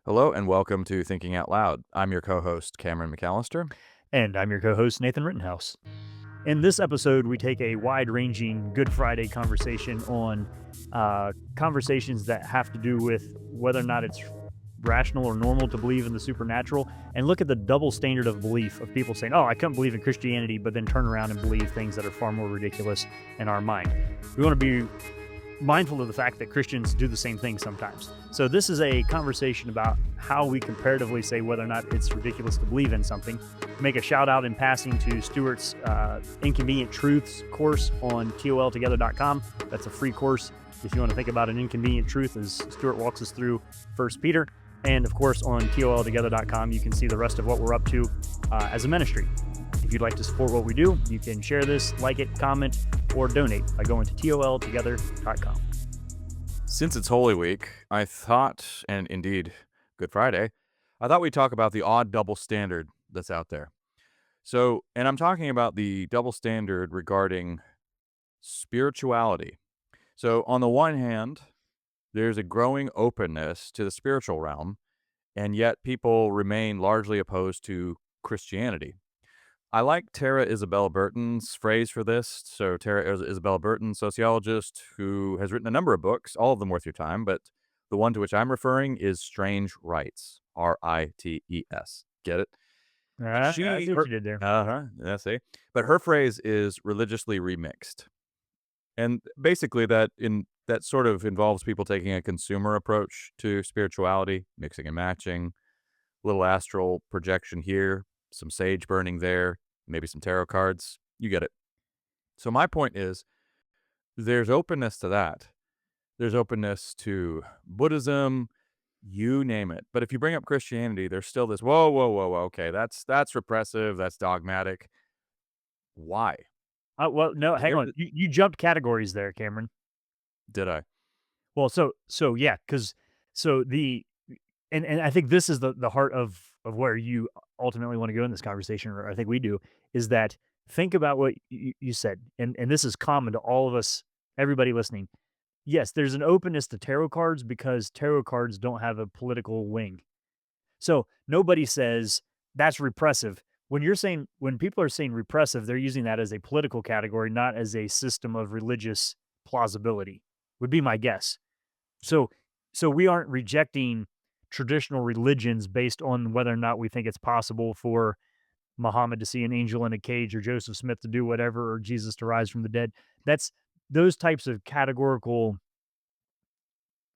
Hello and welcome to Thinking Out Loud. I'm your co-host, Cameron McAllister. And I'm your co host, Nathan Rittenhouse. In this episode, we take a wide ranging Good Friday conversation on conversations that have to do with whether or not it's rational or normal to believe in the supernatural, and look at the double standard of belief of people saying, oh, I couldn't believe in Christianity, but then turn around and believe things that are far more ridiculous in our mind. We want to be mindful of the fact that Christians do the same thing sometimes. So this is a conversation about how we comparatively say whether or not it's ridiculous to believe in something. Make a shout out in passing to Stuart's Inconvenient Truths course on toltogether.com. That's a free course if you want to think about an inconvenient truth as Stuart walks us through 1 Peter. And of course on toltogether.com you can see the rest of what we're up to as a ministry. If you'd like to support what we do, you can share this, like it, comment, or donate by going to toltogether.com. Since it's Holy Week, I thought, and indeed Good Friday, I thought we'd talk about the odd double standard that's out there. So, and I'm talking about the double standard regarding spirituality. So, on the one hand, there's a growing openness to the spiritual realm, and yet people remain largely opposed to Christianity. I like Tara Isabella Burton's phrase for this. So Tara Isabella Burton, sociologist who has written a number of books, all of them worth your time, but the one to which I'm referring is Strange Rites, Rites. Get it? I see what you did there. Yeah, see. But her phrase is religiously remixed. And basically that sort of involves people taking a consumer approach to spirituality, mixing and matching, little astral projection here, some sage burning there, maybe some tarot cards. You get it. So my point is there's openness to that. There's openness to Buddhism, you name it. But if you bring up Christianity, there's still this, whoa, whoa, whoa, whoa, okay, that's repressive, that's dogmatic. Why? Well, no, hang Here, on. You jumped categories there, Cameron. did I? Well, so yeah, because so the and I think this is the heart of where you ultimately want to go in this conversation, or I think we do, is that think about what you said, and this is common to all of us, everybody listening. Yes, there's an openness to tarot cards because tarot cards don't have a political wing. So nobody says that's repressive. When people are saying repressive, they're using that as a political category, not as a system of religious plausibility, would be my guess. So so we aren't rejecting traditional religions based on whether or not we think it's possible for Muhammad to see an angel in a cage or Joseph Smith to do whatever or Jesus to rise from the dead. That's those types of categorical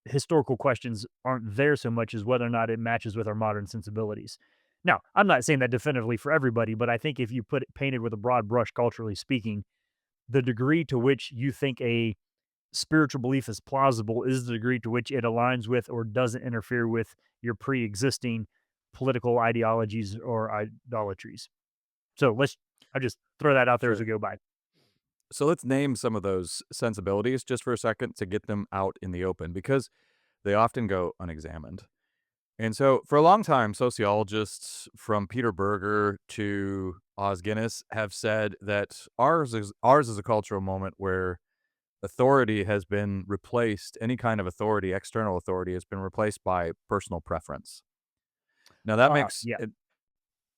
historical questions aren't there so much as whether or not it matches with our modern sensibilities. Now, I'm not saying that definitively for everybody, but I think if you put it painted with a broad brush, culturally speaking, the degree to which you think a spiritual belief is plausible is the degree to which it aligns with or doesn't interfere with your pre-existing political ideologies or idolatries. So I just throw that out there as Sure. we go by. So let's name some of those sensibilities just for a second to get them out in the open because they often go unexamined. And so, for a long time, sociologists from Peter Berger to Os Guinness have said that ours is a cultural moment where authority has been replaced. Any kind of authority, external authority, has been replaced by personal preference. Now that makes Yeah. it,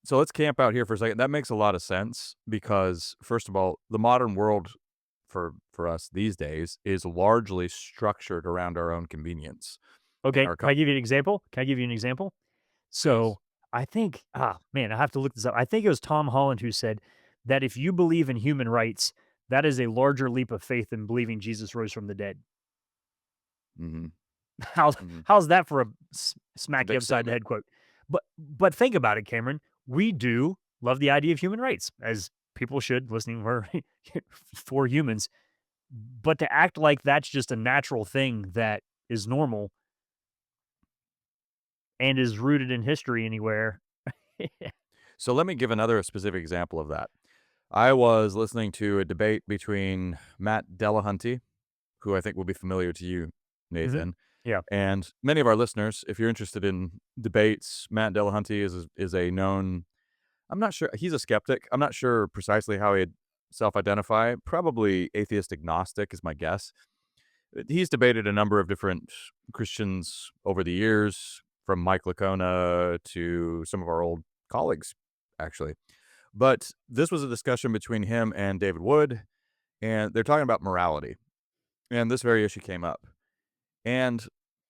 so let's camp out here for a second. That makes a lot of sense because, first of all, the modern world for us these days is largely structured around our own convenience and Okay. our Can I give you an example? Can I give you an example? yes. So I think, man, I have to look this up. I think it was Tom Holland who said that if you believe in human rights, that is a larger leap of faith than believing Jesus rose from the dead. Hmm. How's Hmm. how's that for a It's a smack you big upside the statement. head quote? But think about it, Cameron. We do love the idea of human rights, as people should listening for humans. But to act like that's just a natural thing that is normal and is rooted in history anywhere. So let me give another specific example of that. I was listening to a debate between Matt Dillahunty, who I think will be familiar to you, Mhm. Nathan, Yeah. and many of our listeners. If you're interested in debates, Matt Dillahunty is a known. I'm not sure he's a skeptic. I'm not sure precisely how he'd self-identify. Probably atheist agnostic is my guess. He's debated a number of different Christians over the years. from Mike Lacona to some of our old colleagues, actually. But this was a discussion between him and David Wood, and they're talking about morality. And this very issue came up. And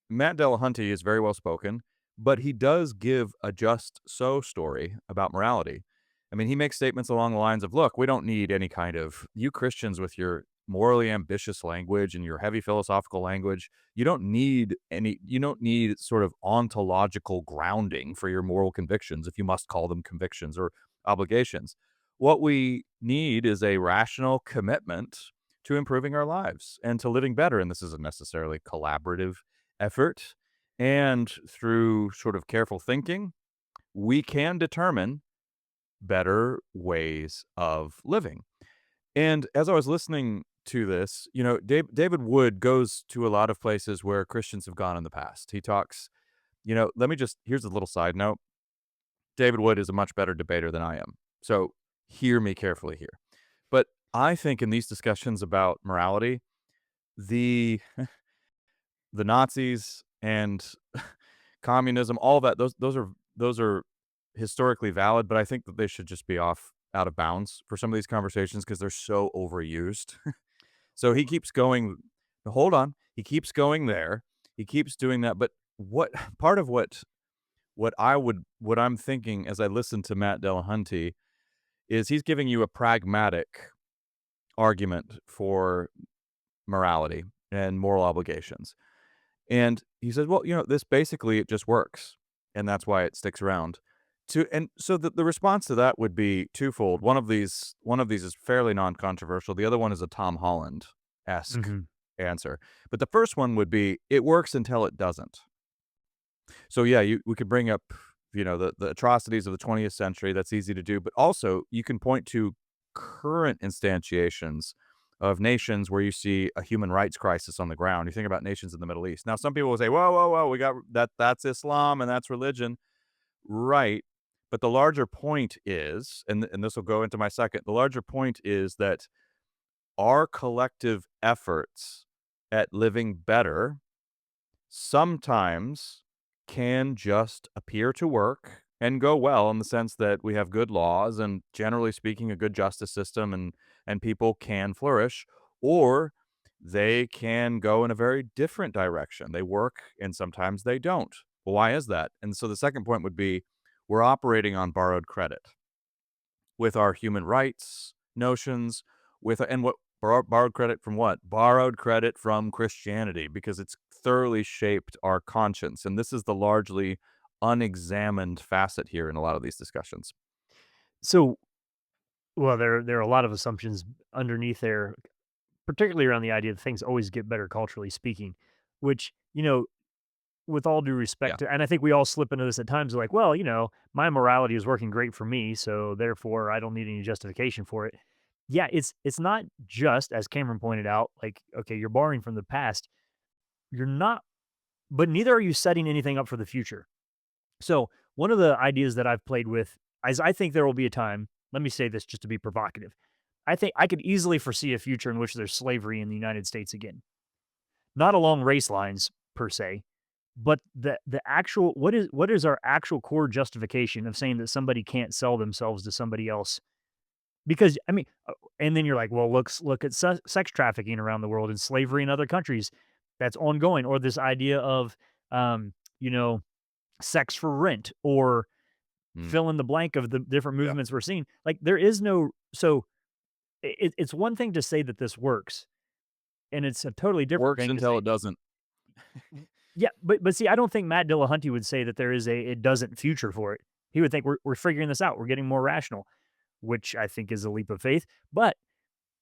Matt Dillahunty is very well spoken, but he does give a just so story about morality. I mean, he makes statements along the lines of, look, we don't need any kind of, you Christians with your morally ambitious language and your heavy philosophical language, you don't need sort of ontological grounding for your moral convictions, if you must call them convictions or obligations. What we need is a rational commitment to improving our lives and to living better. And this is a necessarily collaborative effort. And through sort of careful thinking, we can determine better ways of living. And as I was listening to this, David Wood goes to a lot of places where Christians have gone in the past. He talks, here's a little side note. David Wood is a much better debater than I am. So hear me carefully here. But I think in these discussions about morality, the the Nazis and communism, all that, those are historically valid, but I think that they should just be off out of bounds for some of these conversations because they're so overused. So he keeps going, hold on, he keeps going there. He keeps doing that, but what part of what I'm thinking as I listen to Matt Dillahunty is he's giving you a pragmatic argument for morality and moral obligations. And he says, well, this basically it just works. And that's why it sticks around. And so the response to that would be twofold. One of these is fairly non-controversial. The other one is a Tom Holland-esque Mhm. answer. But the first one would be it works until it doesn't. So yeah, we could bring up, the atrocities of the 20th century. That's easy to do, but also you can point to current instantiations of nations where you see a human rights crisis on the ground. You think about nations in the Middle East. Now, some people will say, "Whoa, whoa, whoa! We got that. That's Islam and that's religion." Right. But the larger point is, and this will go into my second. The larger point is that our collective efforts at living better sometimes can just appear to work and go well in the sense that we have good laws and generally speaking a good justice system and people can flourish, or they can go in a very different direction. They work and sometimes they don't. Well, why is that? And so the second point would be we're operating on borrowed credit with our human rights notions, and what borrowed credit from what? Borrowed credit from Christianity because it's thoroughly shaped our conscience, and this is the largely unexamined facet here in a lot of these discussions. So, well, there are a lot of assumptions underneath there, particularly around the idea that things always get better culturally speaking, which, with all due Yeah. respect to, and I think we all slip into this at times, like, well, my morality is working great for me, so therefore I don't need any justification for it. Yeah, it's not just as Cameron pointed out, like, okay, you're borrowing from the past. You're not, but neither are you setting anything up for the future. So, one of the ideas that I've played with is I think there will be a time, let me say this just to be provocative. I think I could easily foresee a future in which there's slavery in the United States again. Not along race lines per se, but the actual what is our actual core justification of saying that somebody can't sell themselves to somebody else? Because I mean, and then you're like, well, look at sex trafficking around the world and slavery in other countries that's ongoing, or this idea of um, you know, sex for rent, or Mm, fill in the blank of the different yeah. movements we're seeing. Like there is no so it's one thing to say that this works, and it's a totally different Works thing to until say it doesn't. yeah, but see, I don't think Matt Dillahunty would say that there is a it doesn't future for it. He would think we're figuring this out. We're getting more rational, which I think is a leap of faith. But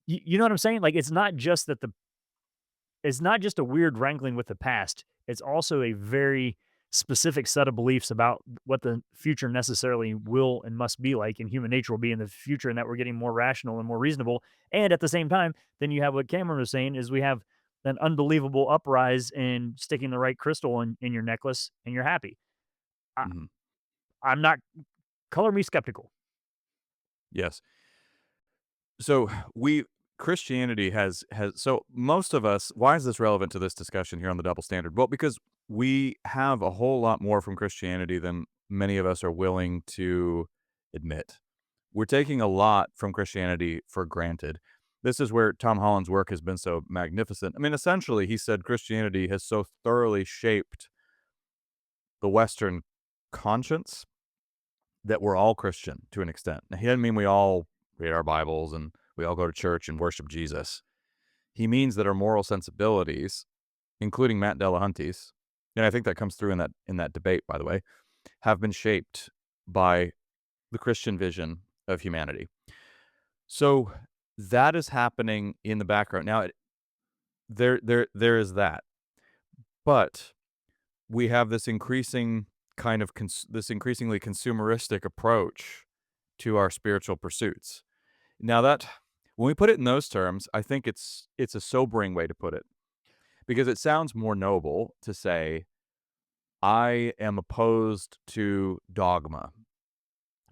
you know what I'm saying? Like it's not just a weird wrangling with the past. It's also a very specific set of beliefs about what the future necessarily will and must be like, and human nature will be in the future, and that we're getting more rational and more reasonable. And at the same time, then you have what Cameron was saying is we have an unbelievable uprise in sticking the right crystal in your necklace, and you're happy. I, Mhm. I'm not color me skeptical. Yes. So we Christianity has so most of us, why is this relevant to this discussion here on the double standard? Well, because we have a whole lot more from Christianity than many of us are willing to admit. We're taking a lot from Christianity for granted. This is where Tom Holland's work has been so magnificent. I mean, essentially, he said Christianity has so thoroughly shaped the Western conscience that we're all Christian to an extent. Now, he doesn't mean we all read our Bibles and we all go to church and worship Jesus. He means that our moral sensibilities, including Matt Dillahunty's, and I think that comes through in that debate, by the way, have been shaped by the Christian vision of humanity. So that is happening in the background. Now, there is that, but we have this increasing kind of this increasingly consumeristic approach to our spiritual pursuits. Now that when we put it in those terms, I think it's a sobering way to put it because it sounds more noble to say I am opposed to dogma,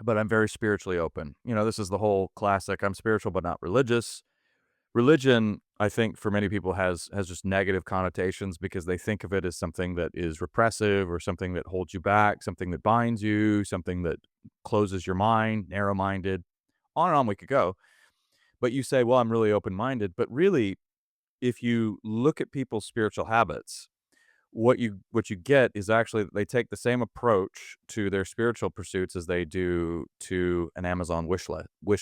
but I'm very spiritually open. This is the whole classic I'm spiritual but not religious. Religion, I think, for many people has just negative connotations because they think of it as something that is repressive or something that holds you back, something that binds you, something that closes your mind, narrow-minded. On and on we could go. But you say, "Well, I'm really open-minded." But really, if you look at people's spiritual habits, what you get is actually that they take the same approach to their spiritual pursuits as they do to an Amazon wish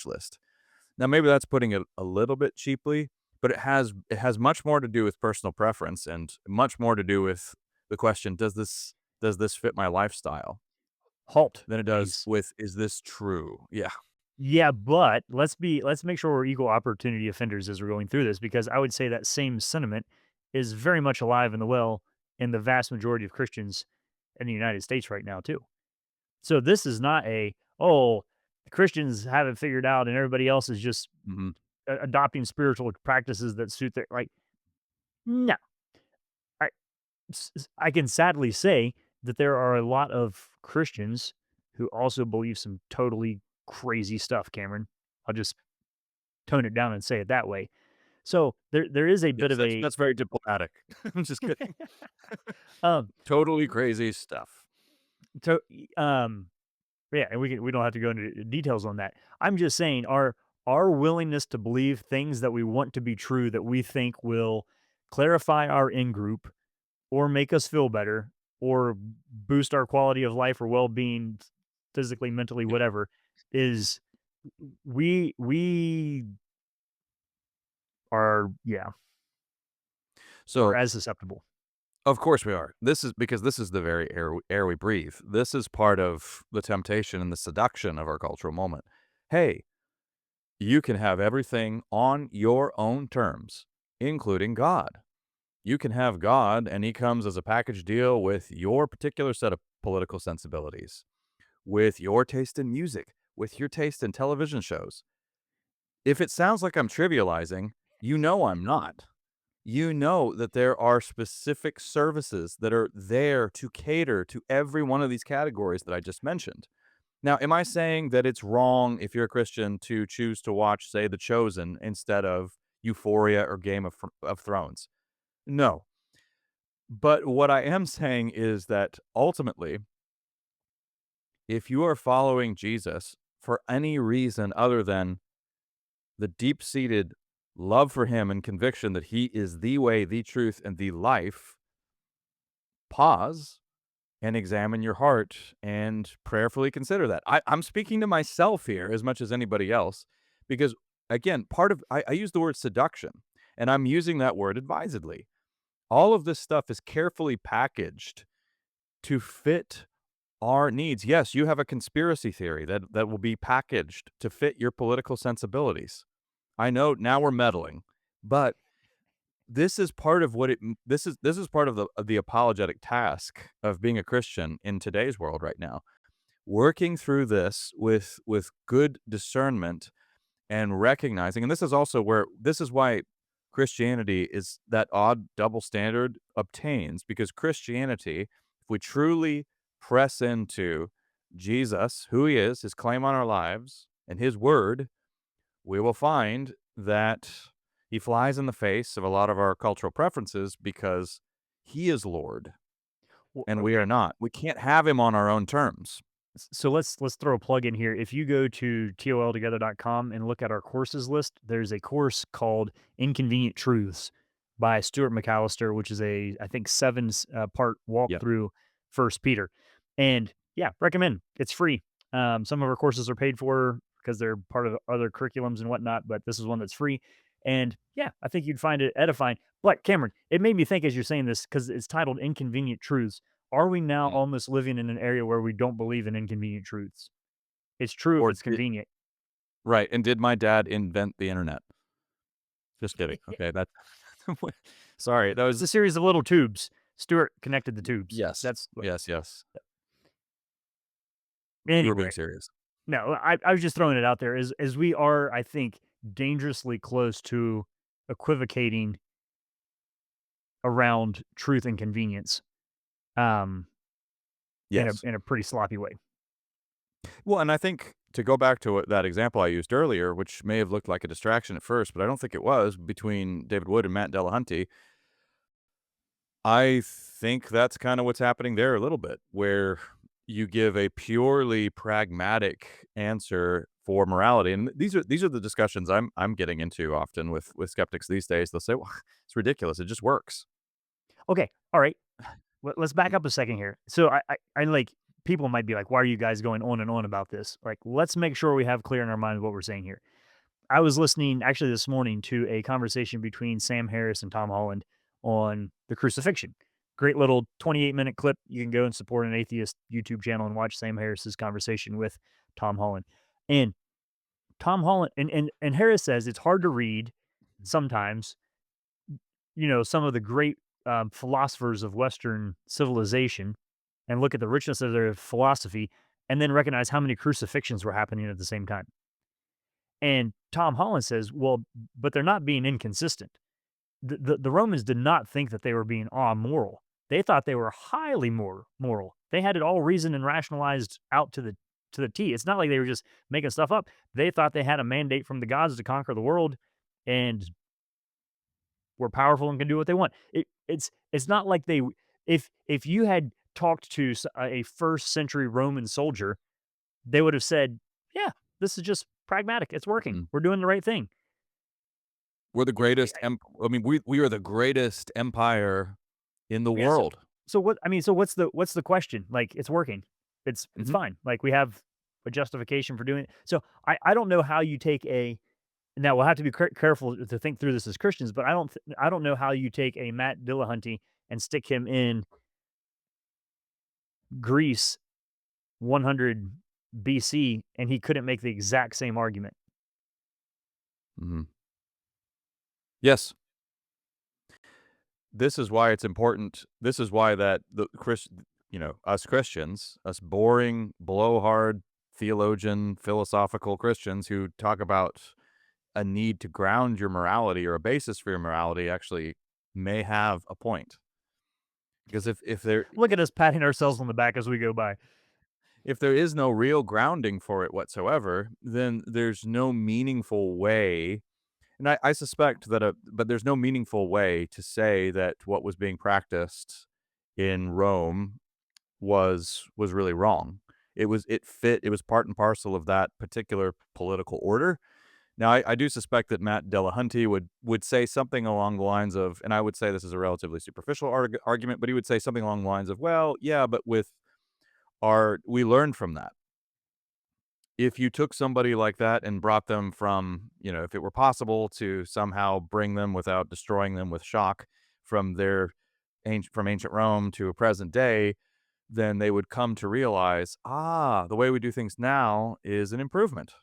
list. Now, maybe that's putting it a little bit cheaply, but it has much more to do with personal preference and much more to do with the question, does this fit my lifestyle? Halt, Than it does please. with, is this true? Yeah. Yeah, but let's make sure we're equal opportunity offenders as we're going through this because I would say that same sentiment is very much alive and well in the vast majority of Christians in the United States right now too. So this is not the Christians have it figured out and everybody else is just Mhm. adopting spiritual practices that suit their like no. I I can sadly say that there are a lot of Christians who also believe some totally crazy stuff, Cameron. I'll just tone it down and say it that way. So there is a bit Yes, of that's a that's very diplomatic. I'm just kidding. um Totally crazy stuff. to yeah, and we don't have to go into details on that. I'm just saying our willingness to believe things that we want to be true that we think will clarify our in group or make us feel better or boost our quality of life or well-being physically, mentally, Yeah. whatever is we are yeah, we're So, as susceptible. of course we are. This is the very air we breathe. This is part of the temptation and the seduction of our cultural moment. Hey, you can have everything on your own terms, including God. You can have God, and he comes as a package deal with your particular set of political sensibilities, with your taste in music, with your taste in television shows. If it sounds like I'm trivializing, you know I'm not. You know that there are specific services that are there to cater to every one of these categories that I just mentioned. Now, am I saying that it's wrong if you're a Christian to choose to watch, say, The Chosen instead of Euphoria or Game of Thrones? No. But what I am saying is that ultimately, if you are following Jesus for any reason other than the deep seated love for him and conviction that he is the way, the truth, and the life, pause and examine your heart and prayerfully consider that. I'm speaking to myself here as much as anybody else because, again, I use the word seduction and I'm using that word advisedly. All of this stuff is carefully packaged to fit our needs. Yes, you have a conspiracy theory that will be packaged to fit your political sensibilities. I know now we're meddling, but this is part of what this is part of the apologetic task of being a Christian in today's world right now. Working through this with good discernment and recognizing, and this is why Christianity is that odd double standard obtains because Christianity, if we truly press into Jesus, who he is, his claim on our lives, and his word, we will find that he flies in the face of a lot of our cultural preferences because he is Lord. and we are Okay. not. We can't have him on our own terms. So let's throw a plug in here. If you go to toltogether.com and look at our courses list, there's a course called Inconvenient Truths by Stuart McAllister, which is a I think part Yeah. walkthrough First Peter, and yeah, recommend. It's free. Some of our courses are paid for because they're part of other curriculums and whatnot, but this is one that's free. And yeah, I think you'd find it edifying. But Cameron, it made me think as you're saying this because it's titled Inconvenient Truths. Are we now Mm. almost living in an area where we don't believe in inconvenient truths? It's true if Or it's convenient. right, and did my dad invent the internet? Just kidding. Okay, that's sorry, that It's a was series of little tubes. Stuart connected the tubes. yes. That's what Yes, yes. You were being anyway. serious. No, I was just throwing it out there as we are, I think, dangerously close to equivocating around truth and convenience, um, Yes. in a pretty sloppy way. Well, and I think to go back to that example I used earlier, which may have looked like a distraction at first, but I don't think it was, between David Wood and Matt Dillahunty, I think that's kinda what's happening there a little bit, where you give a purely pragmatic answer for morality, and these are the discussions I'm getting into often with skeptics these days. They'll say, "Well, it's ridiculous, it just works." Okay, all right. Let's back up a second here. So I like people might be like, why are you guys going on and on about this? Like, let's make sure we have clear in our minds what we're saying here. I was listening actually this morning to a conversation between Sam Harris and Tom Holland on the crucifixion. Great little 28-minute clip. You can go and support an atheist YouTube channel and watch Sam Harris's conversation with Tom Holland. And Tom Holland and Harris says it's hard to read sometimes, some of the great philosophers of Western civilization and look at the richness of their philosophy and then recognize how many crucifixions were happening at the same time. And Tom Holland says, well, but they're not being inconsistent. The Romans did not think that they were being amoral. They thought they were highly moral. They had it all reasoned and rationalized out to the T. It's not like they were just making stuff up. They thought they had a mandate from the gods to conquer the world and were powerful and can do what they want. It's not like they if you had talked to a first century Roman soldier, they would have said, "Yeah, this is just pragmatic. It's working. Mhm. We're doing the right thing." We're the greatest I mean, we are the greatest empire in the Yeah. So, world. so what? I mean, so what's the question? Like, it's working. It's Mhm. fine. Like we have a justification for doing it. So I don't know how you take a now we'll have to be careful to think through this as Christians, but I don't know how you take a Matt Dillahunty and stick him in Greece 100 BC and he couldn't make the exact same argument. Mhm. Yes. This is why it's important. This is why that the Chris us Christians, us boring, blowhard, theologian, philosophical Christians who talk about a need to ground your morality or a basis for your morality actually may have a point. Because Look at us patting ourselves on the back as we go by. if there is no real grounding for it whatsoever, then there's no meaningful way. And I suspect that but there's no meaningful way to say that what was being practiced in Rome was really wrong. It was part and parcel of that particular political order. Now, I do suspect that Matt Dillahunty would say something along the lines of, and I would say this is a relatively superficial argument, but he would say something along the lines of, "Well, yeah, but with our we learned from that. If you took somebody like that and brought them from, if it were possible to somehow bring them without destroying them with shock from from ancient Rome to a present day, then they would come to realize, the way we do things now is an improvement.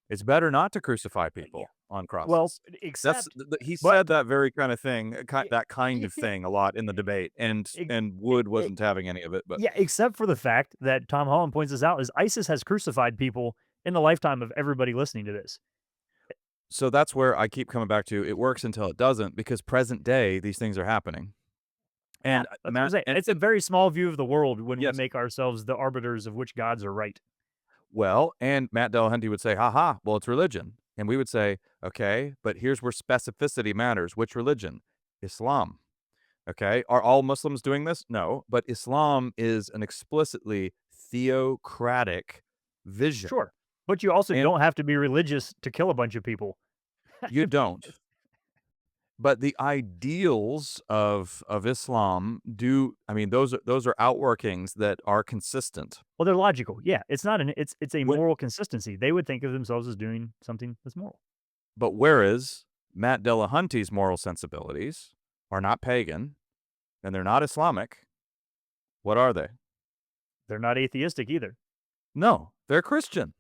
It's better not to crucify Yeah. people on Well, crosses." That's except he but said that very kind of thing, yeah, that kind of thing a lot in the debate, and e- Wood e- wasn't having any of it, but yeah, except for the fact that Tom Holland points this out is ISIS has crucified people in the lifetime of everybody listening to this. so that's where I keep coming back to, it works until it doesn't, because present day, these things are happening. Yeah, And, that's what I'm Matt saying. It's a and very small view of the world when we yes, make ourselves the arbiters of which gods are right. well, and Matt Dillahunty would say, "Ha ha, well, it's religion." And we would say, "Okay, but here's where specificity matters. Which religion?" Islam. Okay. Are all Muslims doing this? No. But Islam is an explicitly theocratic vision. Sure. But you also And don't have to be religious to kill a bunch of people. you don't. But the ideals of Islam do, I mean, those are outworkings that are consistent. Well, they're logical. Yeah, it's not an it's a When moral consistency. They would think of themselves as doing something that's moral. but whereas Matt Dillahunty's moral sensibilities are not pagan and they're not Islamic, what are they? They're not atheistic either. No, they're Christian.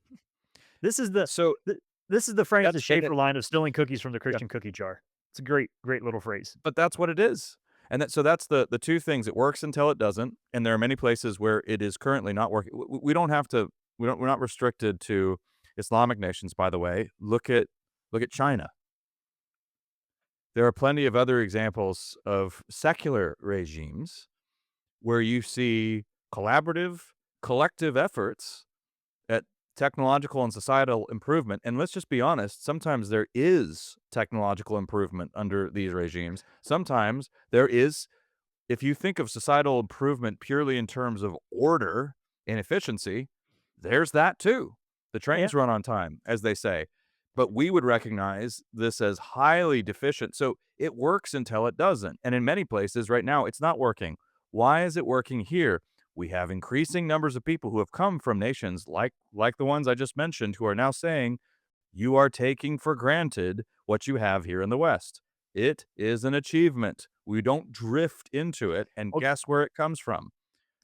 This is the So th this is the Francis that's and it Schaeffer line of stealing cookies from the yeah, Christian cookie jar. It's a great little phrase. but that's what it is. And that's the two things. It works until it doesn't, and there are many places where it is currently not working. We don't have to we're not restricted to Islamic nations, by the way. Look at China. There are plenty of other examples of secular regimes where you see collaborative, collective efforts at technological and societal improvement. And let's just be honest, sometimes there is technological improvement under these regimes. Sometimes there is, if you think of societal improvement purely in terms of order and efficiency, there's that too. The Yeah. trains run on time, as they say. But we would recognize this as highly deficient. So it works until it doesn't. And in many places right now, it's not working. Why is it working here? We have increasing numbers of people who have come from nations like the ones I just mentioned who are now saying, you are taking for granted what you have here in the West. It is an achievement. We don't drift into it, and Okay. guess where it comes from?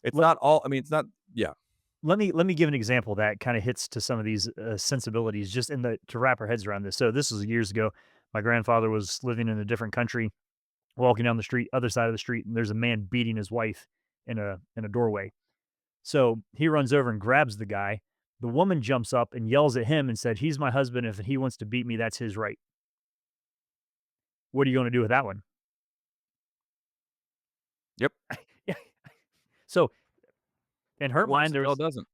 It's Let not all, I mean, it's not, yeah. let me give an example that kinda hits to some of these, sensibilities just in the to wrap our heads around this. So this was years ago. My grandfather was living in a different country, walking down the street, other side of the street, and there's a man beating his wife in a doorway. So he runs over and grabs the guy. The woman jumps up and yells at him and said, "He's my husband. If he wants to beat me, that's his right." What are you gonna do with that one? Yep. Yeah. So in her Works mind, until it there's doesn't.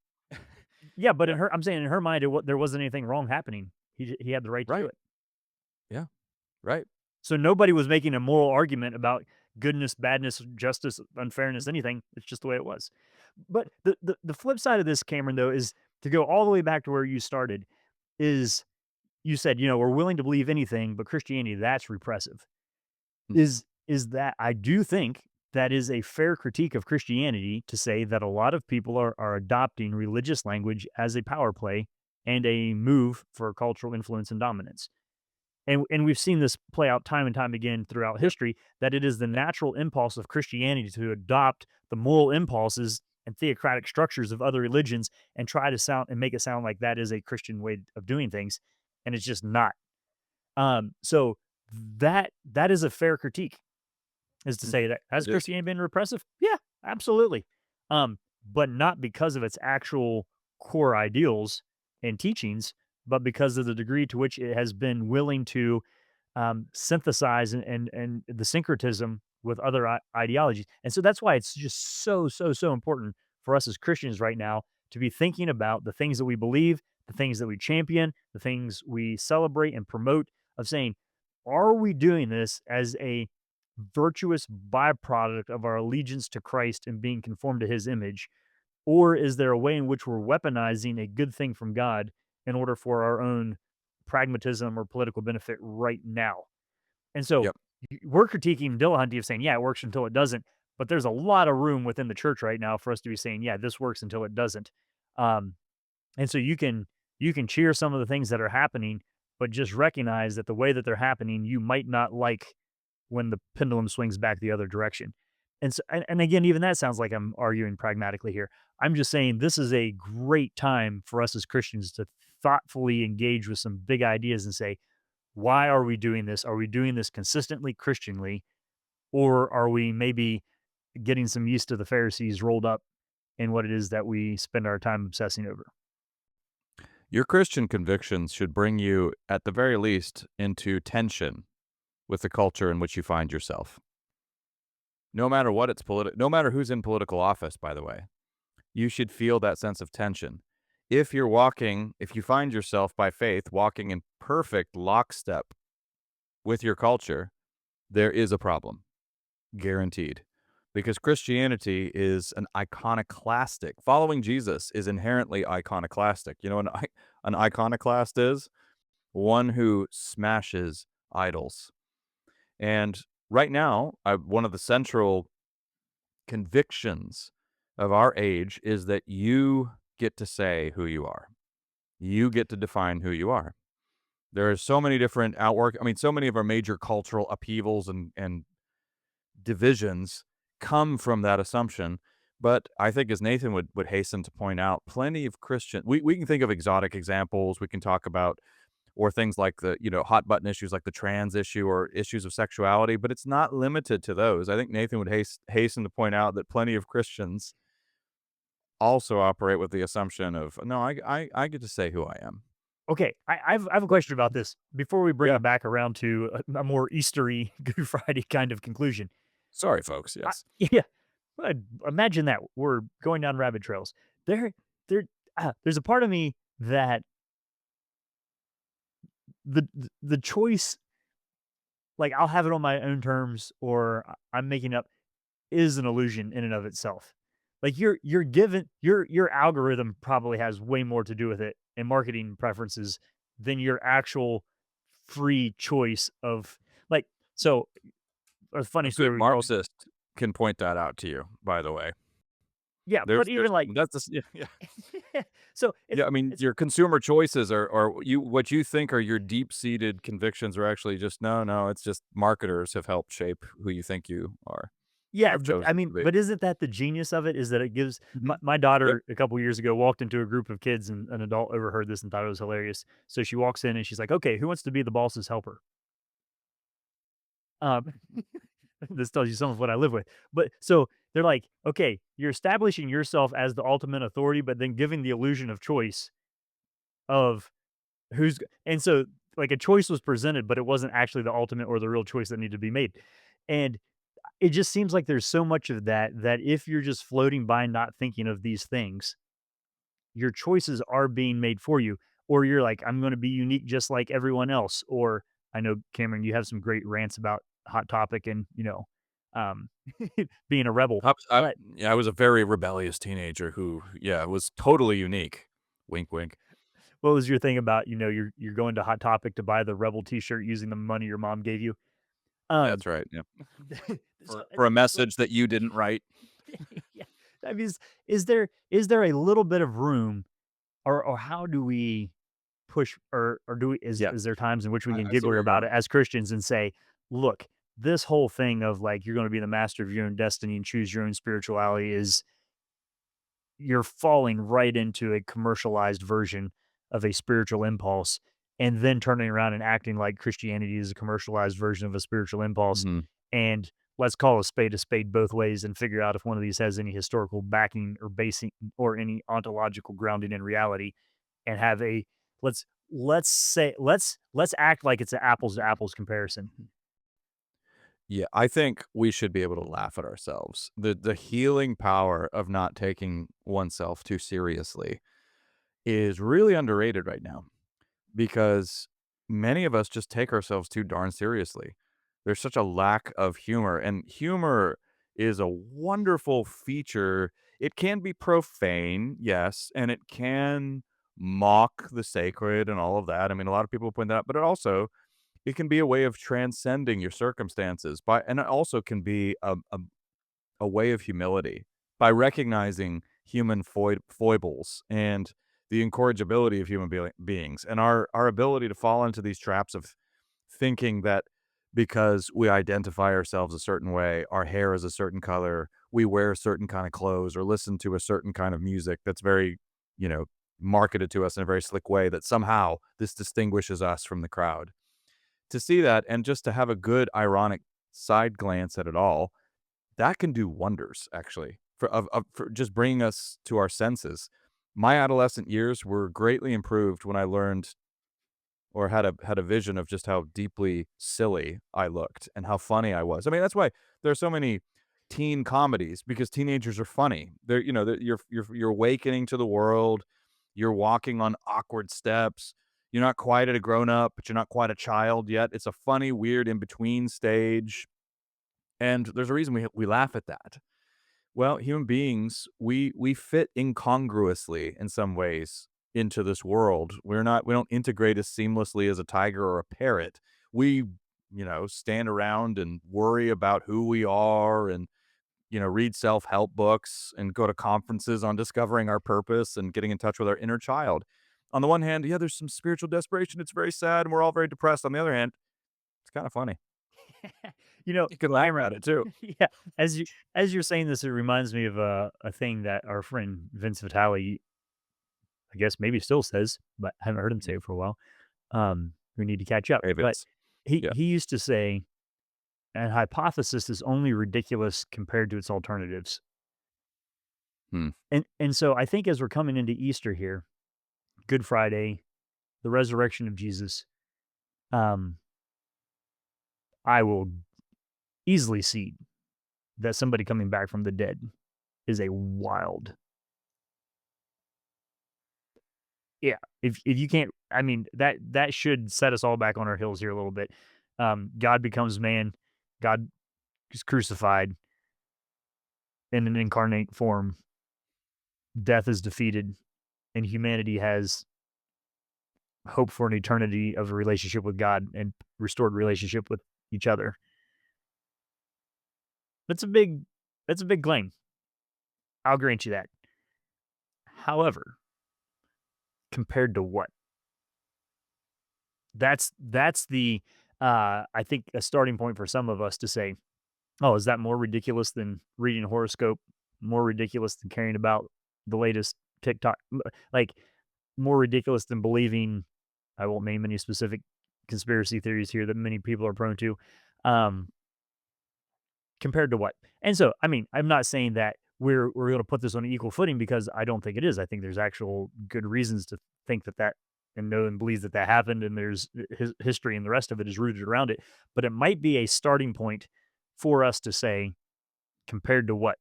yeah, but Yeah. in her, I'm saying in her mind, there wasn't anything wrong happening. He had the right to do Right. it. Yeah. Right. So nobody was making a moral argument about goodness, badness, justice, unfairness, anything. It's just the way it was. But the flip side of this, Cameron, though, is to go all the way back to where you started. Is you said, we're willing to believe anything, but Christianity, that's repressive. Mm. Is that I do think that is a fair critique of Christianity to say that a lot of people are adopting religious language as a power play and a move for cultural influence and dominance. And we've seen this play out time and time again throughout history that it is the natural impulse of Christianity to adopt the moral impulses and theocratic structures of other religions and try to sound and make it sound like that is a Christian way of doing things, and it's just not. So that is a fair critique, is to Mm. say that has It is. Christianity been repressive? Yeah, absolutely. But not because of its actual core ideals and teachings, but because of the degree to which it has been willing to synthesize and the syncretism with other ideologies. And so that's why it's just so important for us as Christians right now to be thinking about the things that we believe, the things that we champion, the things we celebrate and promote, of saying, are we doing this as a virtuous byproduct of our allegiance to Christ and being conformed to his image? Or is there a way in which we're weaponizing a good thing from God in order for our own pragmatism or political benefit right now? And so Yep. we're critiquing Dillahunty of saying, yeah, it works until it doesn't. But there's a lot of room within the church right now for us to be saying, yeah, this works until it doesn't. Um, and so you can cheer some of the things that are happening, but just recognize that the way that they're happening, you might not like when the pendulum swings back the other direction. And again, even that sounds like I'm arguing pragmatically here. I'm just saying this is a great time for us as Christians to thoughtfully engage with some big ideas and say, why are we doing this? Are we doing this consistently Christianly, or are we maybe getting some yeast of the Pharisees rolled up in what it is that we spend our time obsessing over? Your Christian convictions should bring you, at the very least, into tension with the culture in which you find yourself. No matter what it's no matter who's in political office, by the way, you should feel that sense of tension. If you find yourself by faith walking in perfect lockstep with your culture, there is a problem. guaranteed. Because Christianity is an iconoclastic. Following Jesus is inherently iconoclastic. You know what an iconoclast is? One who smashes idols. And right now, one of the central convictions of our age is that you get to say who you are. You get to define who you are. There are so many different outwork. I mean, so many of our major cultural upheavals and divisions come from that assumption. But I think, as Nathan would hasten to point out, plenty of Christian. We can think of exotic examples. We can talk about or things like the hot button issues like the trans issue or issues of sexuality, but it's not limited to those. I think Nathan would hasten to point out that plenty of Christians also operate with the assumption of no, I get to say who I am. Okay, I have a question about this before we bring Yeah. it back around to a more Eastery Good Friday kind of conclusion. Sorry, folks. I, Yes. yeah, imagine that we're going down rabbit trails. There, there, there's a part of me that the choice, like I'll have it on my own terms, or I'm making up, is an illusion in and of itself. Like you're given your algorithm probably has way more to do with it and marketing preferences than your actual free choice of like so a funny A good story we told. Marxist can point that out to you, by the way. Yeah, but There's even like that's the yeah, yeah. so Yeah, I mean, it's your consumer choices are what you think are your deep-seated convictions are actually just no, it's just marketers have helped shape who you think you are yeah, or have but I chosen mean, to be. but isn't that the genius of it? Is that it gives Mhm. my Yep. daughter a couple years ago walked into a group of kids and an adult overheard this and thought it was hilarious. So she walks in and she's like, "Okay, who wants to be the boss's helper?" Um, this tells you some of what I live with. But so they're like, "Okay, you're establishing yourself as the ultimate authority, but then giving the illusion of choice of who's." And so like a choice was presented, but it wasn't actually the ultimate or the real choice that needed to be made. And it just seems like there's so much of that that if you're just floating by not thinking of these things, your choices are being made for you. Or you're like, I'm going to be unique just like everyone else. Or I know, Cameron, you have some great rants about Hot Topic and, um, being a rebel. I But yeah, I was a very rebellious teenager who, yeah, was totally unique. Wink, wink. what was your thing about, you're going to Hot Topic to buy the rebel t-shirt using the money your mom gave you? Um, That's right, yeah. so, For a so message that you didn't write. yeah, I mean, is there a little bit of room, or how do we push, or do we, is Yeah, is there times in which we can I see where giggle you're about going. it as Christians and say, look, this whole thing of like you're going to be the master of your own destiny and choose your own spirituality is you're falling right into a commercialized version of a spiritual impulse and then turning around and acting like Christianity is a commercialized version of a spiritual impulse. Mhm. And let's call a spade both ways and figure out if one of these has any historical backing or basing or any ontological grounding in reality and have a let's act like it's an apples to apples comparison. Yeah, I think we should be able to laugh at ourselves. The healing power of not taking oneself too seriously is really underrated right now because many of us just take ourselves too darn seriously. There's such a lack of humor, and humor is a wonderful feature. It can be profane, yes, and it can mock the sacred and all of that. I mean, a lot of people point that out, but it can be a way of transcending your circumstances and it also can be a way of humility by recognizing human foibles and the incorrigibility of human beings and our ability to fall into these traps of thinking that because we identify ourselves a certain way, our hair is a certain color, we wear a certain kind of clothes or listen to a certain kind of music that's very, you know, marketed to us in a very slick way that somehow this distinguishes us from the crowd. To see that and just to have a good ironic side glance at it all, that can do wonders actually for just bringing us to our senses. My adolescent years were greatly improved when I learned or had a vision of just how deeply silly I looked and how funny I was. I mean, that's why there are so many teen comedies because teenagers are funny. You're awakening to the world. You're walking on awkward steps. You're not quite at a grown up, but you're not quite a child yet. It's a funny, weird in between stage. And there's a reason we laugh at that. Well, human beings, we fit incongruously in some ways into this world. We don't integrate as seamlessly as a tiger or a parrot. We, stand around and worry about who we are and, read self-help books and go to conferences on discovering our purpose and getting in touch with our inner child. On the one hand, yeah, there's some spiritual desperation. It's very sad and we're all very depressed. On the other hand, it's kind of funny. You know, You can laugh Cameron, at it too. yeah, as you're saying this, it reminds me of a thing that our friend Vince Vitale, I guess maybe still says, but I haven't heard him say Mm. it for a while. We need to catch up. Hey, But Vince. he Yeah. he used to say, "An hypothesis is only ridiculous compared to its alternatives." Hmm. And so I think as we're coming into Easter here, Good Friday, the resurrection of Jesus, um, I will easily see that somebody coming back from the dead is a wild. Yeah, if you can't, I mean, that should set us all back on our heels here a little bit. God becomes man, God is crucified in an incarnate form, death is defeated, and humanity has hope for an eternity of a relationship with God and restored relationship with each other. That's a big that's a big claim. I'll grant you that. However, compared to what? That's the I think a starting point for some of us to say, "Oh, is that more ridiculous than reading a horoscope? More ridiculous than caring about the latest TikTok? Like more ridiculous than believing." I won't name any specific conspiracy theories here that many people are prone to. Um, Compared to what? And so, I mean, I'm not saying that we're going to put this on an equal footing because I don't think it is. I think there's actual good reasons to think that and know and believe that that happened, and there's history and the rest of it is rooted around it. But it might be a starting point for us to say, compared to what?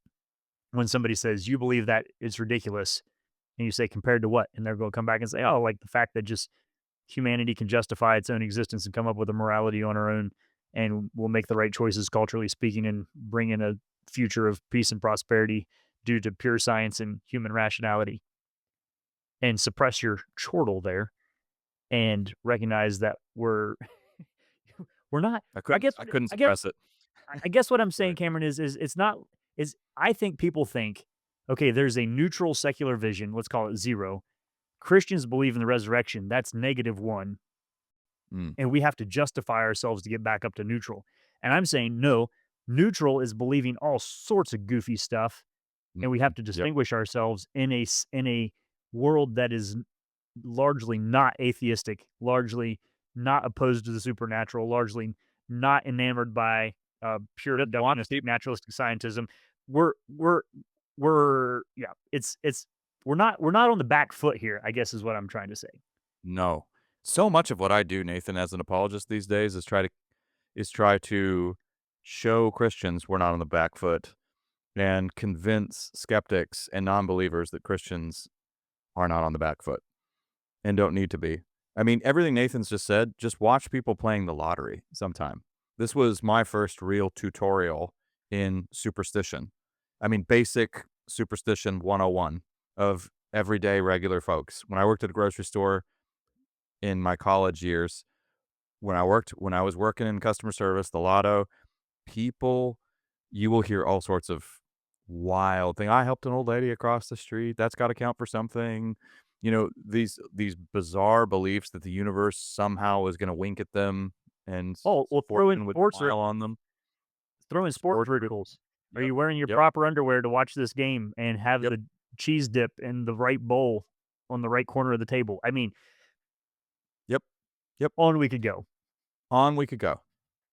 When somebody says you believe that it's ridiculous, and you say compared to what, and they're going to come back and say, oh, like the fact that just humanity can justify its own existence and come up with a morality on our own and will make the right choices culturally speaking and bring in a future of peace and prosperity due to pure science and human rationality and suppress your chortle there and recognize that we're not I guess I couldn't I guess suppress it. I guess what I'm saying, Right. Cameron, is it's not is I think people think, okay, there's a neutral secular vision, let's call it zero. Christians believe in the resurrection, that's negative one. Mm. And we have to justify ourselves to get back up to neutral. And I'm saying, no, neutral is believing all sorts of goofy stuff, and we have Mhm. to Yep. distinguish ourselves in a world that is largely not atheistic, largely not opposed to the supernatural, largely not enamored by pure Just wants deterministic people. naturalistic scientism. We're we're yeah, it's we're not on the back foot here, I guess is what I'm trying to say. No. So much of what I do, Nathan, as an apologist these days is try to show Christians we're not on the back foot and convince skeptics and non-believers that Christians are not on the back foot and don't need to be. I mean, everything Nathan's just said, just watch people playing the lottery sometime. This was my first real tutorial in superstition. I mean, basic superstition 101 of everyday regular folks. When I worked at a grocery store in my college years, when I was working in customer service, the lotto, people you will hear all sorts of wild thing. I helped an old lady across the street. That's got to count for something. These bizarre beliefs that the universe somehow is going to wink at them and Oh, well, fortune would smile on them. throw in sports Sports. verticals. Are Yep. you wearing your Yep. proper underwear to watch this game and have Yep. the cheese dip in the right bowl on the right corner of the table? I mean, Yep. Yep. on we could go. On we could go.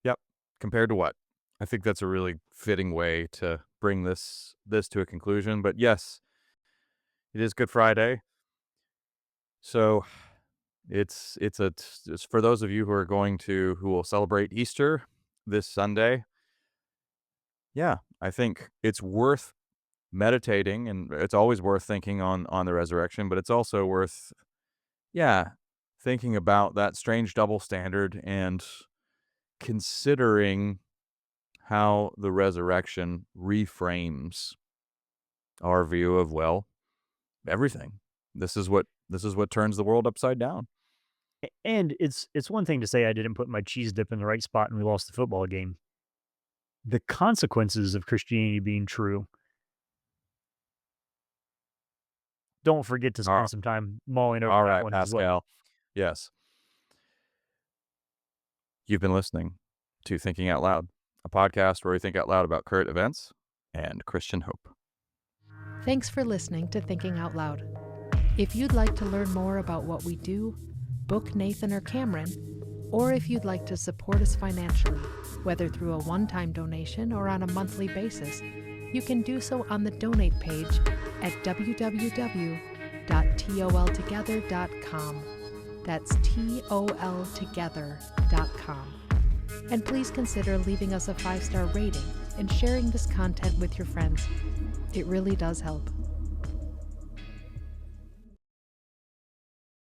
Yep. Compared to what? I think that's a really fitting way to bring this to a conclusion. But yes, it is Good Friday. So it's for those of you who will celebrate Easter this Sunday. Yeah, I think it's worth meditating, and it's always worth thinking on the resurrection, but it's also worth, yeah, thinking about that strange double standard and considering how the resurrection reframes our view of, well, everything. This is what turns the world upside down. And it's one thing to say I didn't put my cheese dip in the right spot and we lost the football game. The consequences of Christianity being true, don't forget to All spend some time mulling over all that right, one as well. Pascal. Yes. You've been listening to Thinking Out Loud, a podcast where we think out loud about current events and Christian hope. Thanks for listening to Thinking Out Loud. If you'd like to learn more about what we do, book Nathan or Cameron, or if you'd like to support us financially, whether through a one-time donation or on a monthly basis, you can do so on the donate page at www.toltogether.com. That's toltogether.com. And please consider leaving us a 5-star rating and sharing this content with your friends. It really does help.